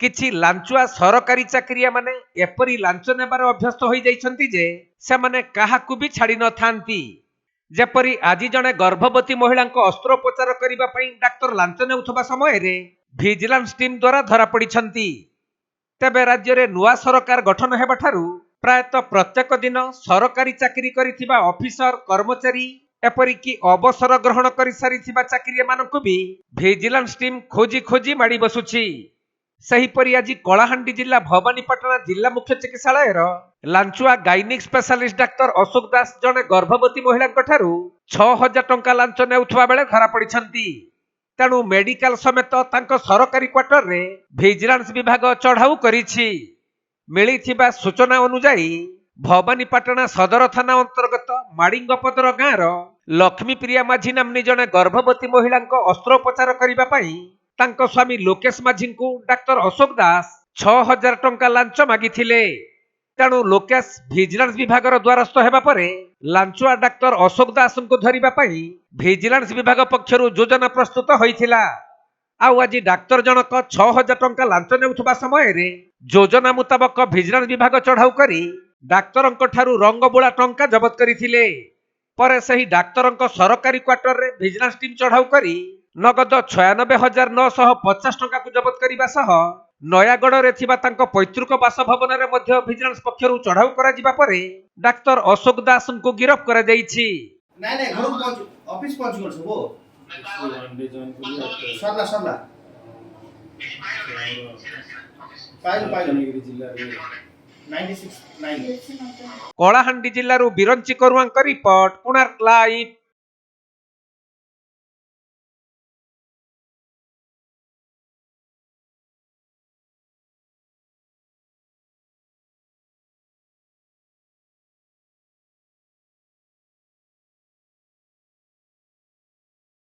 किछि लांचुआ सरकारी चाकरिया माने एपरी लांच नेबार अभ्यस्त होई जाइछन्ति जे सेमाने काहाकु भी छाड़ी न थांती। जेपरी आज जने गर्भवती महिला अस्त्रोपचार करिबा पई डाक्टर लांच नेउथबा समय रे विजिलेंस टीम द्वारा धरा पड़िछन्ति। तेबे राज्य रे नुआ सरकार गठन हेबा ठारू प्रायतः प्रत्येक दिन सरकारी चाकरी करिथिबा ऑफिसर कर्मचारी एपरिकी अवसर ग्रहण करि सारिथिबा चाकरिया मानकु भी विजिलेंस टीम खोजी खोजी माड़ी बसुछि। सेहीपरि आज कलाहांडी जिला भवानीपाटना जिला मुख्य चिकित्सालय लांचुआ गाइनिक स्पेशलिस्ट डाक्टर अशोक दास जने गर्भवती महिला 6000 टंका लांच नेउथबा बेले धरा पड़िछन्ति। तेणु मेडिकल समेत तांको सरकारी क्वार्टर रे विजिलेंस विभाग चढ़ाऊ करिछि। मिलिथिबा सूचना अनुसार भवानीपाटना सदर थाना अंतर्गत माड़िंगपदर गाँव लक्ष्मी प्रिया माझी नामनी जने गर्भवती महिला अस्त्रोपचार करिबा पई तांको स्वामी लोकेश माझी को डाक्टर अशोक दास 6000 टंका लांच मागिथिले। तेणु लोकेश विजिलेंस विभाग द्वारस्थ हेबा परे लांचुआ डाक्टर अशोक दास को धरिबा पई विजिलेंस विभाग पक्षरु योजना प्रस्तुत होइथिला। आउ आज डाक्टर जनक 6000 टंका लांच नेउथबा समय रे योजना मुताबक विजिलेंस विभाग चढ़ाऊ करी डाक्तरंक ठारू रंगबोला टंका जबत करिथिले। परे सही डाक्तरंक सरकारी क्वार्टर रे विजिलेंस टीम चढ़ाऊ करी नगद 96,950 टंका को जबत करिबा सह नयागढ़ रे थिबा तांको पैतृक बासभवन रे मध्य विजिलेंस पक्षरु चढ़ाऊ करा जिबा परे डाक्टर अशोक दास को गिरफ्त करा जाईछि। नहीं नहीं घर पहुंच ऑफिस पहुंच गल सब सरला फाइल जिल्ला रे 96 9 कलाहांडी जिल्लारू बिरंची करुआंक रिपोर्ट कोणार्क लाइव।